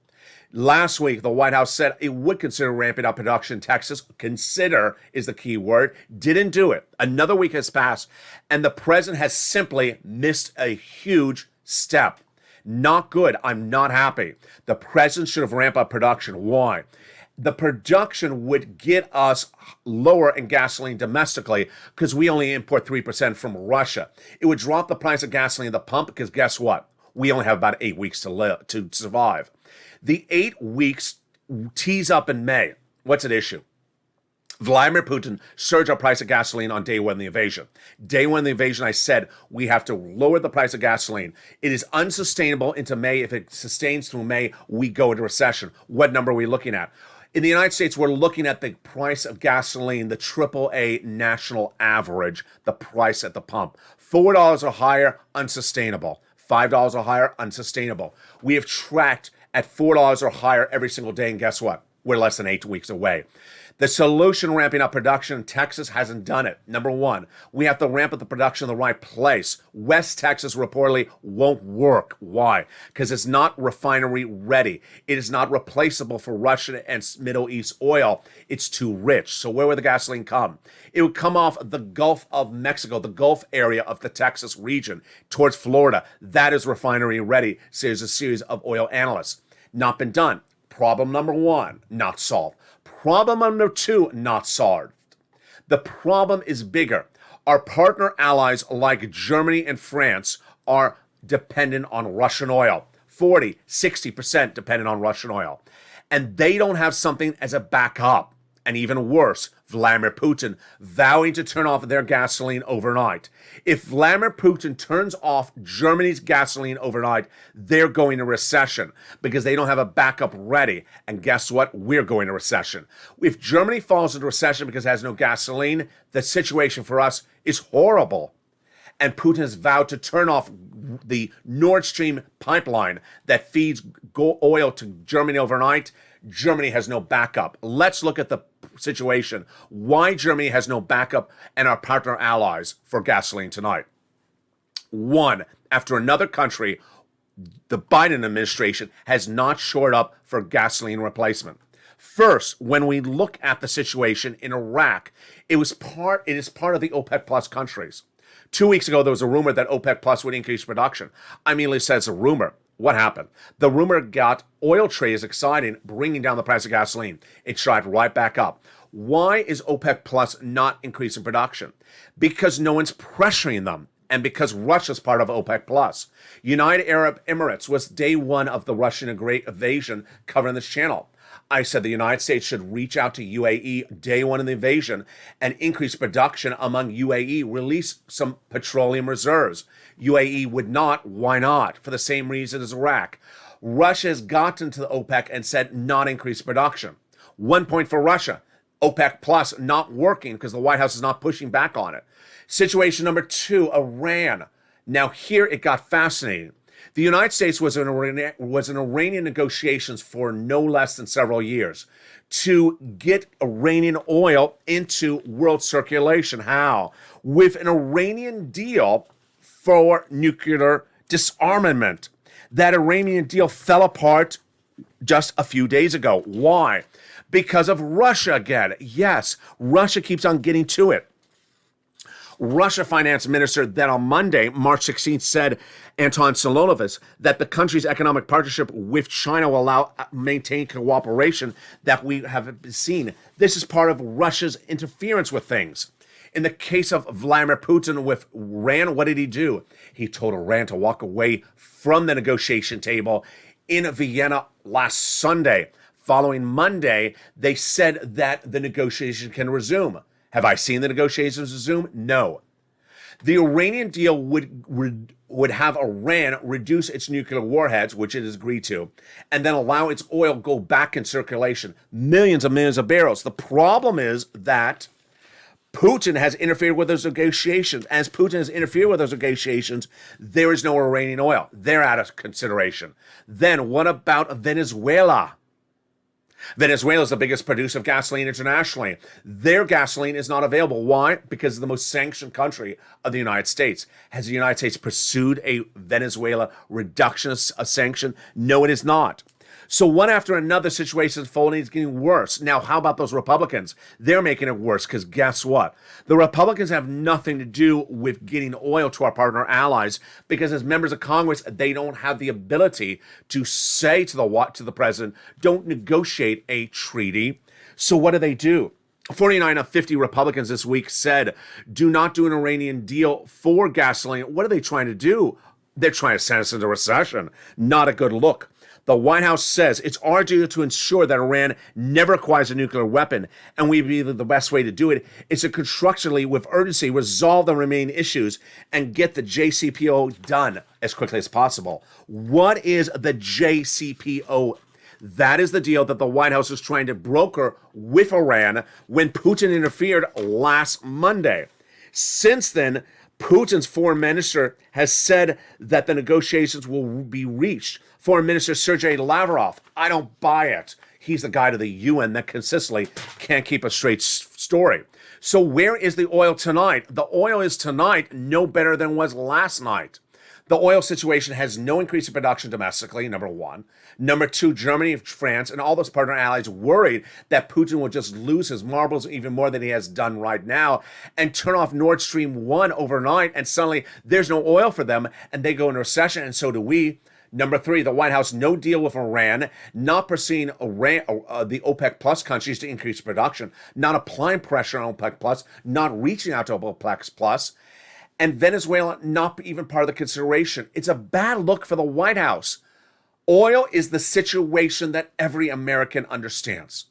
Last week, the White House said it would consider ramping up production in Texas. Consider is the key word. Didn't do it. Another week has passed, and the president has simply missed a huge step. Not good. I'm not happy. The president should have ramped up production. Why? The production would get us lower in gasoline domestically because we only import 3% from Russia. It would drop the price of gasoline at the pump because guess what? We only have about 8 weeks to survive. The 8 weeks tease up in May. What's at issue? Vladimir Putin surged our price of gasoline on day one of the invasion. Day one of the invasion, I said we have to lower the price of gasoline. It is unsustainable into May. If it sustains through May, we go into recession. What number are we looking at? In the United States, we're looking at the price of gasoline, the AAA national average, the price at the pump. $4 or higher, unsustainable. $5 or higher, unsustainable. We have tracked at $4 or higher every single day, and guess what? We're less than 8 weeks away. The solution ramping up production in Texas hasn't done it. Number one, we have to ramp up the production in the right place. West Texas reportedly won't work. Why? Because it's not refinery ready. It is not replaceable for Russian and Middle East oil. It's too rich. So where would the gasoline come? It would come off the Gulf of Mexico, the Gulf area of the Texas region towards Florida. That is refinery ready, says a series of oil analysts. Not been done. Problem number one, not solved. Problem number two, not solved. The problem is bigger. Our partner allies like Germany and France are dependent on Russian oil. 40, 60% dependent on Russian oil. And they don't have something as a backup. And even worse, Vladimir Putin vowing to turn off their gasoline overnight. If Vladimir Putin turns off Germany's gasoline overnight, they're going to recession because they don't have a backup ready. And guess what? We're going to recession. If Germany falls into recession because it has no gasoline, the situation for us is horrible. And Putin has vowed to turn off the Nord Stream pipeline that feeds oil to Germany overnight. Germany has no backup. Let's look at the situation. Why Germany has no backup and our partner allies for gasoline tonight. One, after another country, the Biden administration has not shored up for gasoline replacement. First, when we look at the situation in Iraq, it is part of the OPEC Plus countries. 2 weeks ago, there was a rumor that OPEC Plus would increase production. I merely said it's a rumor. What happened? The rumor got oil traders excited, bringing down the price of gasoline. It shot right back up. Why is OPEC Plus not increasing production? Because no one's pressuring them, and because Russia's part of OPEC Plus. United Arab Emirates was day one of the Russian invasion covering this channel. I said the United States should reach out to UAE day one of the invasion and increase production among UAE, release some petroleum reserves. UAE would not. Why not? For the same reason as Iraq. Russia has gotten to the OPEC and said not increase production. 1 point for Russia. OPEC Plus not working because the White House is not pushing back on it. Situation number two, Iran. Now here it got fascinating. The United States was in Iranian negotiations for no less than several years to get Iranian oil into world circulation. How? With an Iranian deal for nuclear disarmament. That Iranian deal fell apart just a few days ago. Why? Because of Russia again. Yes, Russia keeps on getting to it. Russia Finance Minister then on Monday, March 16th, said, Anton Solonovitz, that the country's economic partnership with China will allow maintain cooperation that we have seen. This is part of Russia's interference with things. In the case of Vladimir Putin with Iran, what did he do? He told Iran to walk away from the negotiation table in Vienna last Sunday. Following Monday, they said that the negotiation can resume. Have I seen the negotiations resume? No. The Iranian deal would have Iran reduce its nuclear warheads, which it has agreed to, and then allow its oil go back in circulation, millions and millions of barrels. The problem is that Putin has interfered with those negotiations. As Putin has interfered with those negotiations, there is no Iranian oil. They're out of consideration. Then what about Venezuela? Venezuela is the biggest producer of gasoline internationally. Their gasoline is not available. Why? Because it's the most sanctioned country of the United States. Has the United States pursued a Venezuela reduction of sanction? No, it is not. So one after another, situation is folding, it's getting worse. Now, how about those Republicans? They're making it worse because guess what? The Republicans have nothing to do with getting oil to our partner allies because as members of Congress, they don't have the ability to say to the president, don't negotiate a treaty. So what do? 49 of 50 Republicans this week said, do not do an Iranian deal for gasoline. What are they trying to do? They're trying to send us into recession. Not a good look. The White House says it's our duty to ensure that Iran never acquires a nuclear weapon, and we believe the best way to do it is to constructively, with urgency, resolve the remaining issues and get the JCPO done as quickly as possible. What is the JCPO? That is the deal that the White House is trying to broker with Iran when Putin interfered last Monday. Since then, Putin's foreign minister has said that the negotiations will be reached. Foreign Minister Sergei Lavrov, I don't buy it. He's the guy to the UN that consistently can't keep a straight story. So where is the oil tonight? The oil is tonight no better than was last night. The oil situation has no increase in production domestically, number one. Number two, Germany, France, and all those partner allies worried that Putin will just lose his marbles even more than he has done right now and turn off Nord Stream 1 overnight, and suddenly there's no oil for them, and they go into recession, and so do we. Number three, the White House, no deal with Iran, not pursuing the OPEC Plus countries to increase production, not applying pressure on OPEC Plus, not reaching out to OPEC Plus, and Venezuela not even part of the consideration. It's a bad look for the White House. Oil is the situation that every American understands.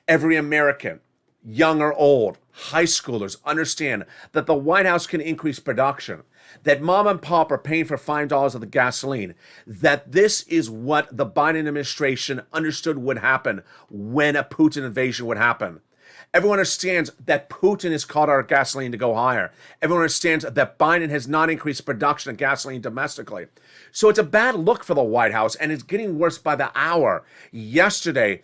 Every American, young or old, high schoolers, understand that the White House can increase production, that mom and pop are paying for $5 of the gasoline, that this is what the Biden administration understood would happen when a Putin invasion would happen. Everyone understands that Putin has caused our gasoline to go higher. Everyone understands that Biden has not increased production of gasoline domestically. So it's a bad look for the White House, and it's getting worse by the hour. Yesterday,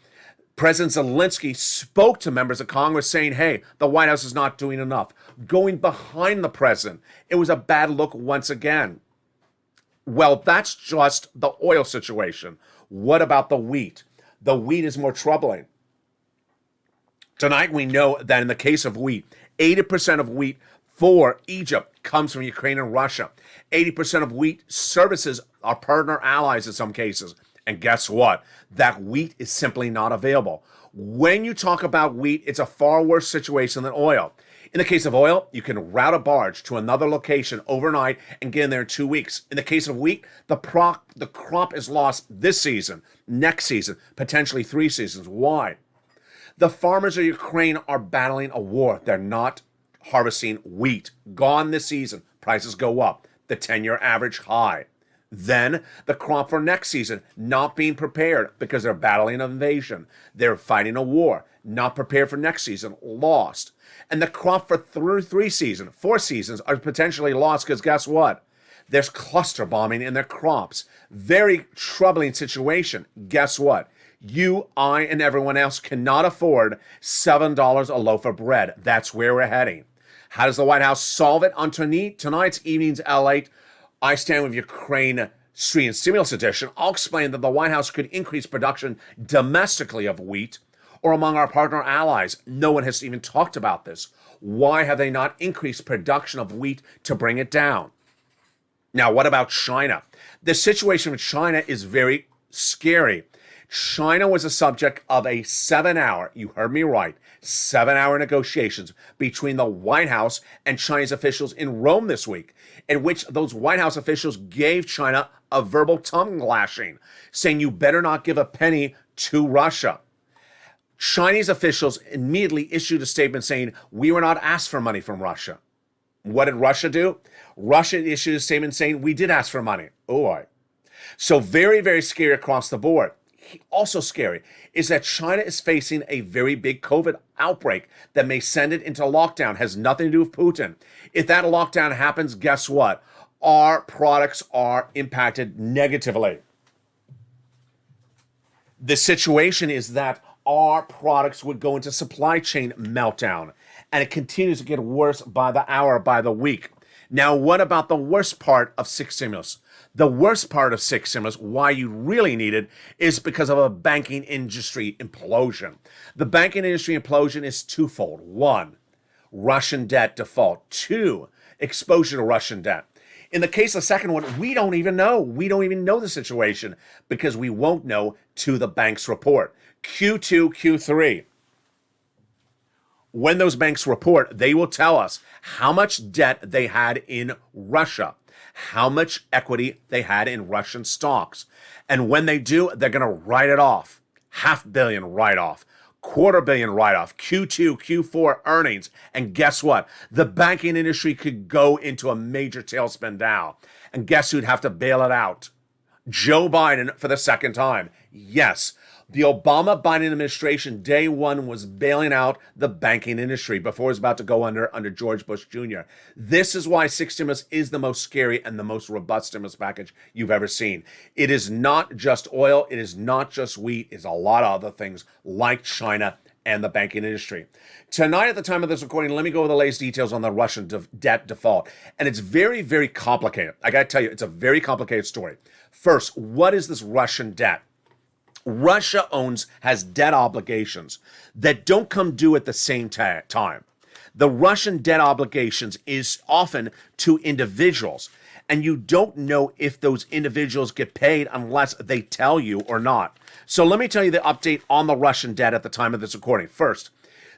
President Zelensky spoke to members of Congress saying, hey, the White House is not doing enough, going behind the president. It was a bad look once again. Well, that's just the oil situation. What about the wheat? The wheat is more troubling. Tonight, we know that in the case of wheat, 80% of wheat for Egypt comes from Ukraine and Russia. 80% of wheat services our partner allies in some cases. And guess what? That wheat is simply not available. When you talk about wheat, it's a far worse situation than oil. In the case of oil, you can route a barge to another location overnight and get in there in 2 weeks. In the case of wheat, the crop is lost this season, next season, potentially 3 seasons. Why? The farmers of Ukraine are battling a war. They're not harvesting wheat. Gone this season. Prices go up. The 10-year average high. Then the crop for next season not being prepared because they're battling an invasion. They're fighting a war. Not prepared for next season. Lost. And the crop for 4 seasons are potentially lost because guess what? There's cluster bombing in their crops. Very troubling situation. Guess what? You, I, and everyone else cannot afford $7 a loaf of bread. That's where we're heading. How does the White House solve it? On tonight's evening's LALATE, I Stand With Ukraine Street and Stimulus Edition, I'll explain that the White House could increase production domestically of wheat, or among our partner allies. No one has even talked about this. Why have they not increased production of wheat to bring it down? Now, what about China? The situation with China is very scary. China was a subject of a 7-hour, you heard me right, 7-hour negotiations between the White House and Chinese officials in Rome this week, in which those White House officials gave China a verbal tongue lashing, saying you better not give a penny to Russia. Chinese officials immediately issued a statement saying, we were not asked for money from Russia. What did Russia do? Russia issued a statement saying, we did ask for money. Oh, boy. So very, very scary across the board. Also scary is that China is facing a very big COVID outbreak that may send it into lockdown. Has nothing to do with Putin. If that lockdown happens, guess what? Our products are impacted negatively. The situation is that our products would go into supply chain meltdown, and it continues to get worse by the hour, by the week. Now, what about the worst part of six stimulus? The worst part of six stimulus, why you really need it, is because of a banking industry implosion. The banking industry implosion is twofold. One, Russian debt default. Two, exposure to Russian debt. In the case of the second one, we don't even know. We don't even know the situation because we won't know to the bank's report. Q2, Q3. When those banks report, they will tell us how much debt they had in Russia, how much equity they had in Russian stocks. And when they do, they're going to write it off. $500 million write-off, $250 million write-off, Q2, Q4 earnings. And guess what? The banking industry could go into a major tailspin down. And guess who'd have to bail it out? Joe Biden for the second time. Yes. The Obama-Biden administration, day one, was bailing out the banking industry before it was about to go under George Bush Jr. This is why six stimulus is the most scary and the most robust stimulus package you've ever seen. It is not just oil. It is not just wheat. It's a lot of other things like China and the banking industry. Tonight, at the time of this recording, let me go over the latest details on the Russian debt default. And it's very, very complicated. I got to tell you, it's a very complicated story. First, what is this Russian debt? Russia has debt obligations that don't come due at the same time. The Russian debt obligations is often to individuals, and you don't know if those individuals get paid unless they tell you or not. So let me tell you the update on the Russian debt at the time of this recording. First,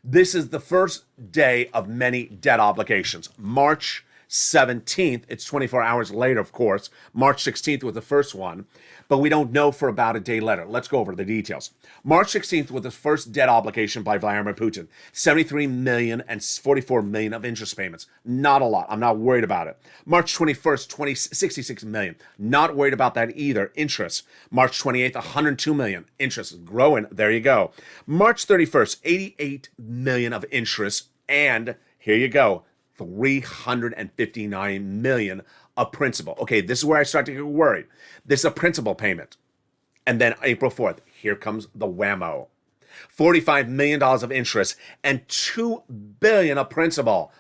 this is the first day of many debt obligations. March 17th, it's 24 hours later, of course. March 16th was the first one, but we don't know for about a day later. Let's go over the details. March 16th was the first debt obligation by Vladimir Putin. 73 million and 44 million of interest payments. Not a lot. I'm not worried about it. March 21st, 66 million. Not worried about that either. Interest. March 28th, 102 million. Interest is growing. There you go. March 31st, 88 million of interest. And here you go. 359 million of principal. Okay, this is where I start to get worried. This is a principal payment. And then April 4th, here comes the whammo. $45 million of interest and $2 billion of principal.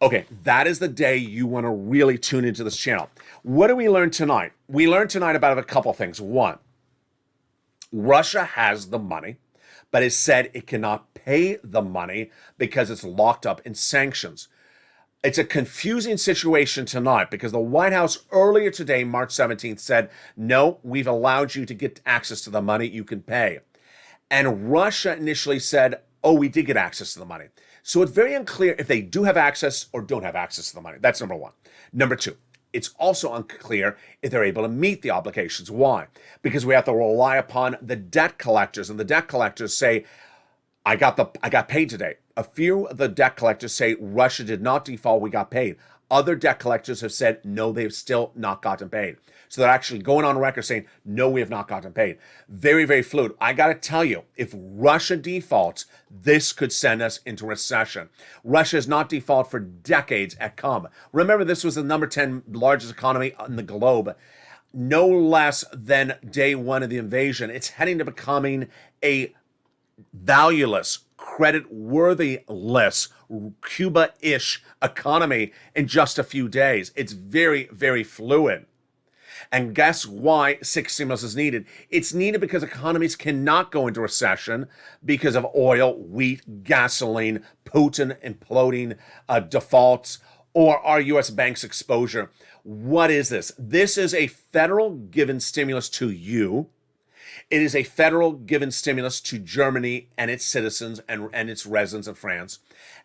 Okay, that is the day you want to really tune into this channel. What do we learn tonight? We learned tonight about a couple things. One, Russia has the money, but it said it cannot pay the money because it's locked up in sanctions. It's a confusing situation tonight because the White House earlier today, March 17th, said, no, we've allowed you to get access to the money you can pay. And Russia initially said, oh, we did get access to the money. So it's very unclear if they do have access or don't have access to the money. That's number one. Number two, it's also unclear if they're able to meet the obligations. Why? Because we have to rely upon the debt collectors, and the debt collectors say, I got paid today. A few of the debt collectors say Russia did not default, we got paid. Other debt collectors have said, no, they've still not gotten paid. So they're actually going on record saying, no, we have not gotten paid. Very, very fluid. I got to tell you, if Russia defaults, this could send us into recession. Russia has not defaulted for decades at come. Remember, this was the number 10 largest economy in the globe. No less than day one of the invasion. It's heading to becoming a valueless, credit-worthy-less, Cuba-ish economy in just a few days. It's very, very fluid. And guess why six stimulus is needed? It's needed because economies cannot go into recession because of oil, wheat, gasoline, Putin imploding, defaults, or our U.S. banks' exposure. What is this? This is a federal given stimulus to you. It is a federal given stimulus to Germany and its citizens and its residents in France.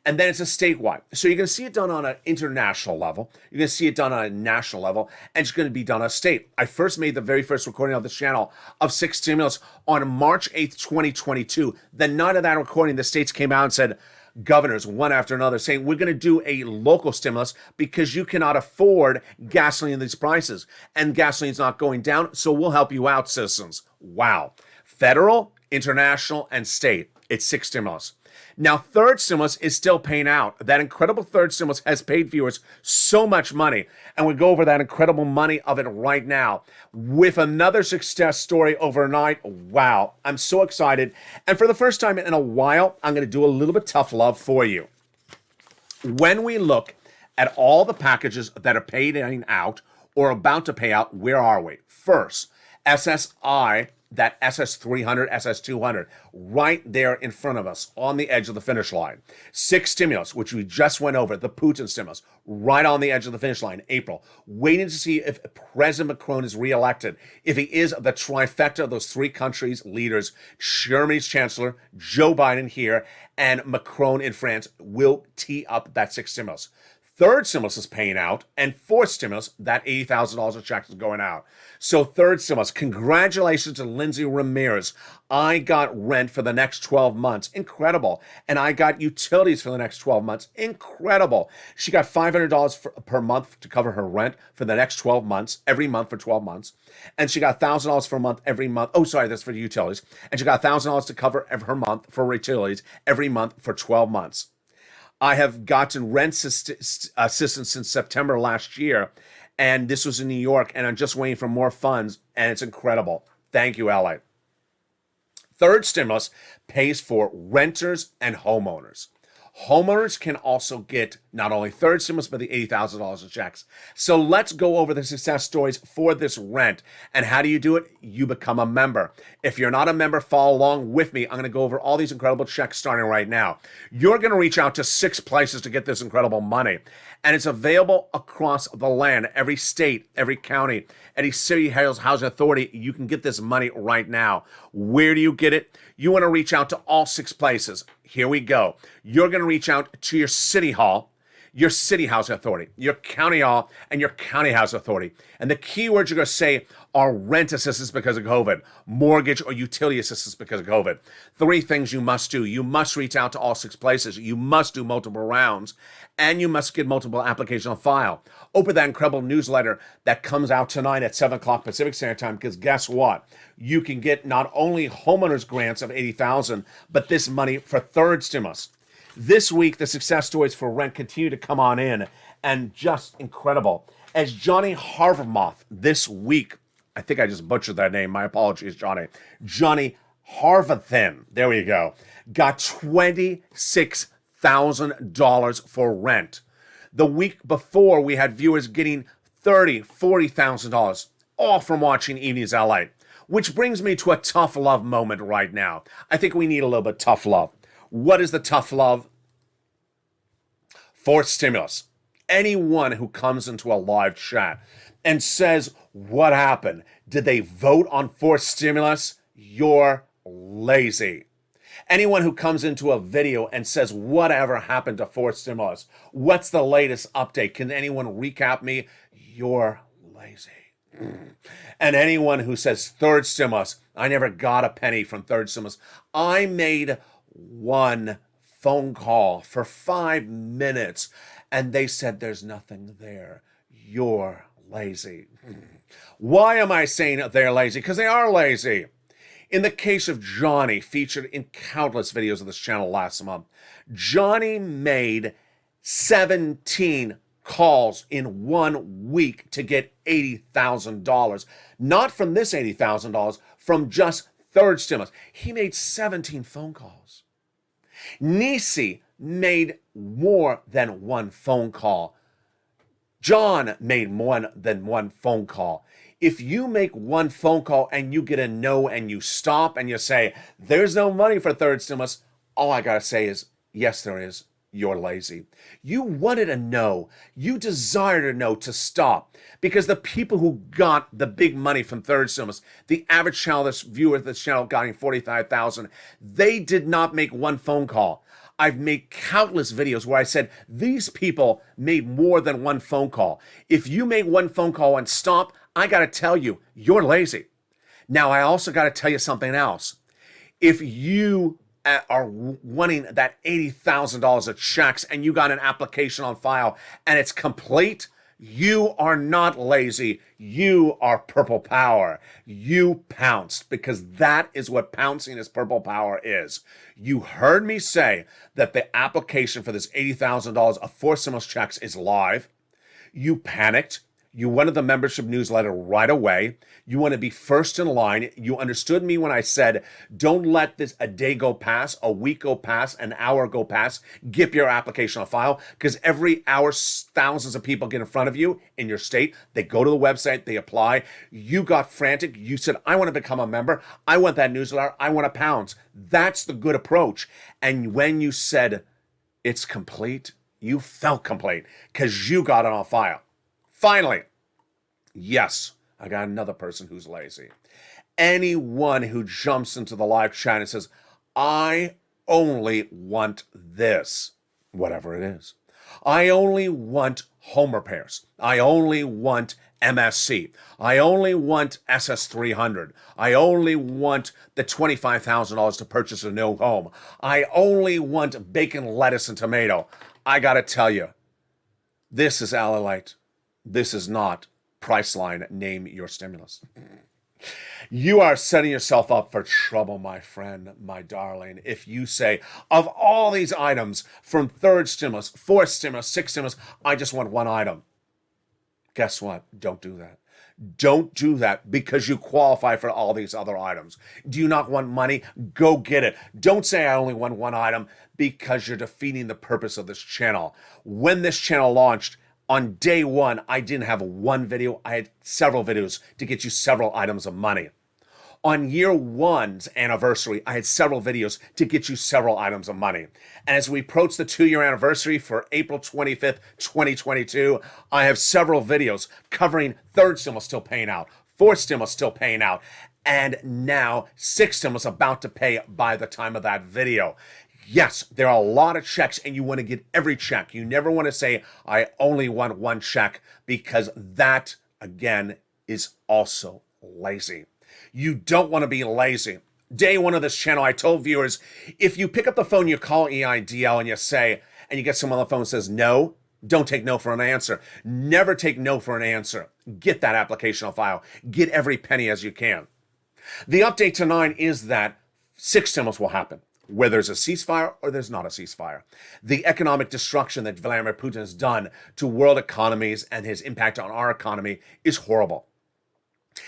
And then it's a statewide. So you're going to see it done on an international level. You're going to see it done on a national level. And it's going to be done on a state. I first made the very first recording of this channel of six stimulus on March 8th, 2022. The night of that recording, the states came out and said, governors, one after another, saying, we're going to do a local stimulus because you cannot afford gasoline at these prices. And gasoline's not going down, so we'll help you out, citizens. Wow. Federal, international, and state. It's six stimulus. Now, third stimulus is still paying out. That incredible third stimulus has paid viewers so much money. And we go over that incredible money of it right now with another success story overnight. Wow. I'm so excited. And for the first time in a while, I'm going to do a little bit tough love for you. When we look at all the packages that are paying out or about to pay out, where are we? First, SSI, that SS300, SS200, right there in front of us on the edge of the finish line. Six stimulus, which we just went over, the Putin stimulus, right on the edge of the finish line, April, waiting to see if President Macron is reelected. If he is, the trifecta of those three countries' leaders, Germany's chancellor, Joe Biden here, and Macron in France, will tee up that six stimulus. Third stimulus is paying out, and fourth stimulus, that $80,000 of checks is going out. So third stimulus, congratulations to Lindsay Ramirez. I got rent for the next 12 months. Incredible. And I got utilities for the next 12 months. Incredible. She got $500 per month to cover her rent for the next 12 months, every month for 12 months. And she got $1,000 for a month every month. Oh, sorry, that's for the utilities. And she got $1,000 to cover her month for utilities every month for 12 months. I have gotten rent assistance since September last year, and this was in New York, and I'm just waiting for more funds, and it's incredible. Thank you, LA. Third stimulus pays for renters and homeowners. Homeowners can also get not only third stimulus, but the $80,000 of checks. So let's go over the success stories for this rent. And how do you do it? You become a member. If you're not a member, follow along with me. I'm going to go over all these incredible checks starting right now. You're going to reach out to six places to get this incredible money. And it's available across the land, every state, every county, any city housing authority. You can get this money right now. Where do you get it? You want to reach out to all six places. Here we go. You're going to reach out to your city hall, your city housing authority, your county hall, and your county housing authority. And the keywords you're going to say are rent assistance because of COVID, mortgage or utility assistance because of COVID. Three things you must do. You must reach out to all six places. You must do multiple rounds, and you must get multiple applications on file. Open that incredible newsletter that comes out tonight at 7 o'clock Pacific Standard Time, because guess what? You can get not only homeowners grants of $80,000, but this money for third stimulus. This week, the success stories for rent continue to come on in, and just incredible. As Johnny Harvamoth this week, I think I just butchered that name. My apologies, Johnny. Johnny Harvathan, there we go, got $26,000 for rent. The week before, we had viewers getting $30,000, $40,000, all from watching Evenings LA. Which brings me to a tough love moment right now. I think we need a little bit of tough love. What is the tough love? Fourth stimulus. Anyone who comes into a live chat and says, what happened? Did they vote on fourth stimulus? You're lazy. Anyone who comes into a video and says, whatever happened to fourth stimulus? What's the latest update? Can anyone recap me? You're lazy. And anyone who says third stimulus, I never got a penny from third stimulus. I made one phone call for 5 minutes and they said there's nothing there. You're lazy. Why am I saying they're lazy? Because they are lazy. In the case of Johnny, featured in countless videos of this channel last month, Johnny made 17 calls in 1 week to get $80,000. Not from this $80,000, from just third stimulus. He made 17 phone calls. Nisi made more than one phone call. John made more than one phone call. If you make one phone call and you get a no and you stop and you say, there's no money for third stimulus, all I gotta say is, yes, there is. You're lazy. You wanted a no. You desired a no to stop, because the people who got the big money from third stimulus, the average channel, this viewer of this channel getting 45,000, they did not make one phone call. I've made countless videos where I said these people made more than one phone call. If you make one phone call and stop, I got to tell you, you're lazy. Now, I also got to tell you something else. If you are wanting that $80,000 of checks and you got an application on file and it's complete, you are not lazy. You are purple power. You pounced, because that is what pouncing as purple power is. You heard me say that the application for this $80,000 of fourth stimulus checks is live. You panicked. You wanted the membership newsletter right away. You want to be first in line. You understood me when I said, don't let this a day go past, a week go past, an hour go past. Get your application on file, because every hour, thousands of people get in front of you in your state. They go to the website, they apply. You got frantic. You said, I want to become a member. I want that newsletter. I want to pounce. That's the good approach. And when you said it's complete, you felt complete because you got it on file. Finally, yes, I got another person who's lazy. Anyone who jumps into the live chat and says, I only want this, whatever it is. I only want home repairs. I only want MSC. I only want SS300. I only want the $25,000 to purchase a new home. I only want bacon, lettuce, and tomato. I got to tell you, this is LALATE. This is not Priceline. Name your stimulus. You are setting yourself up for trouble, my friend, my darling. If you say, of all these items from third stimulus, fourth stimulus, sixth stimulus, I just want one item. Guess what? Don't do that. Don't do that, because you qualify for all these other items. Do you not want money? Go get it. Don't say I only want one item, because you're defeating the purpose of this channel. When this channel launched, on day one, I didn't have one video. I had several videos to get you several items of money. On year one's anniversary, I had several videos to get you several items of money. And as we approach the 2-year anniversary for April 25th, 2022, I have several videos covering third stimulus still paying out, fourth stimulus still paying out, and now sixth stimulus about to pay by the time of that video. Yes, there are a lot of checks, and you want to get every check. You never want to say, I only want one check, because that, again, is also lazy. You don't want to be lazy. Day one of this channel, I told viewers, if you pick up the phone, you call EIDL and you say, and you get someone on the phone who says no, don't take no for an answer. Never take no for an answer. Get that application on file. Get every penny as you can. The update tonight is that sixth stimulus will happen, whether there's a ceasefire or there's not a ceasefire. The economic destruction that Vladimir Putin has done to world economies and his impact on our economy is horrible.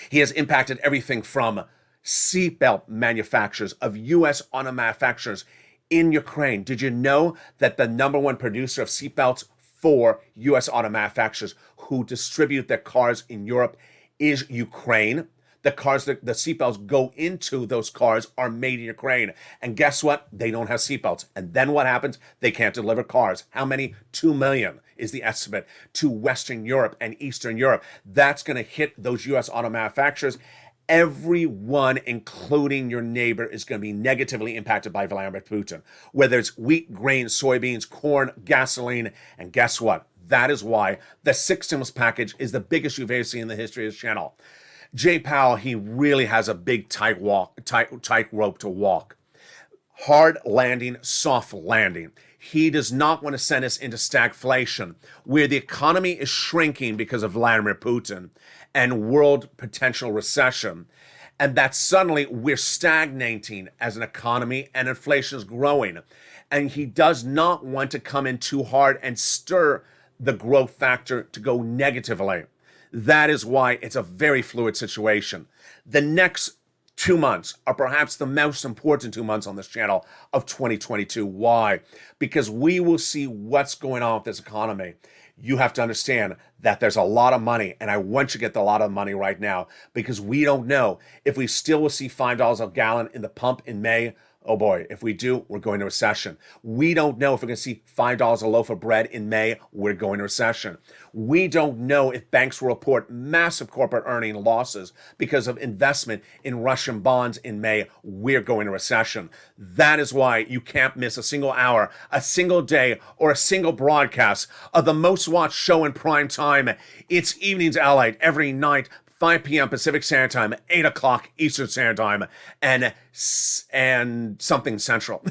He has impacted everything from seatbelt manufacturers of U.S. auto manufacturers in Ukraine. Did you know that the number one producer of seatbelts for U.S. auto manufacturers who distribute their cars in Europe is Ukraine? The cars, the seatbelts go into those cars are made in Ukraine. And guess what? They don't have seatbelts. And then what happens? They can't deliver cars. How many? 2 million is the estimate to Western Europe and Eastern Europe. That's going to hit those U.S. auto manufacturers. Everyone, including your neighbor, is going to be negatively impacted by Vladimir Putin. Whether it's wheat, grain, soybeans, corn, gasoline. And guess what? That is why the sixth stimulus package is the biggest you've ever seen in the history of this channel. Jay Powell, he really has a big tight rope to walk. Hard landing, soft landing. He does not want to send us into stagflation, where the economy is shrinking because of Vladimir Putin and world potential recession, and that suddenly we're stagnating as an economy and inflation is growing. And he does not want to come in too hard and stir the growth factor to go negatively. That is why it's a very fluid situation. The next 2 months are perhaps the most important 2 months on this channel of 2022. Why? Because we will see what's going on with this economy. You have to understand that there's a lot of money, and I want you to get a lot of money right now, because we don't know if we still will see $5 a gallon in the pump in May. Oh boy, if we do, we're going to recession. We don't know if we're going to see $5 a loaf of bread in May. We're going to recession. We don't know if banks will report massive corporate earning losses because of investment in Russian bonds in May. We're going to recession. That is why you can't miss a single hour, a single day, or a single broadcast of the most watched show in prime time. It's Evenings LALATE every night, 5 p.m. Pacific Standard Time, 8 o'clock Eastern Standard Time, and something Central.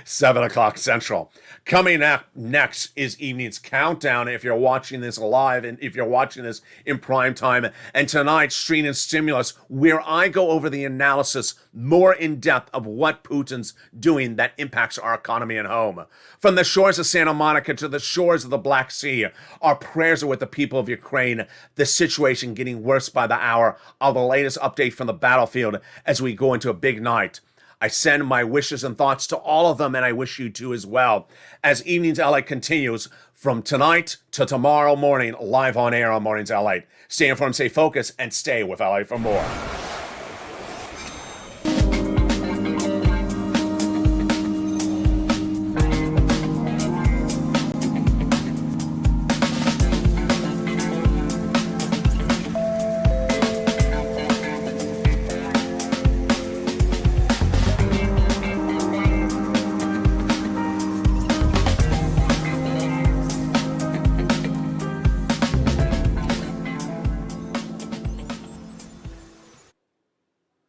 7 o'clock Central. Coming up next is Evening's Countdown, if you're watching this live and if you're watching this in prime time. And tonight, Street and Stimulus, where I go over the analysis more in depth of what Putin's doing that impacts our economy and home. From the shores of Santa Monica to the shores of the Black Sea, our prayers are with the people of Ukraine. The situation getting worse by the hour. All the latest update from the battlefield as we go into a big night. I send my wishes and thoughts to all of them, and I wish you to as well. As Evenings LALATE continues from tonight to tomorrow morning, live on air on Mornings LALATE. Stay informed, stay focused, and stay with LALATE for more.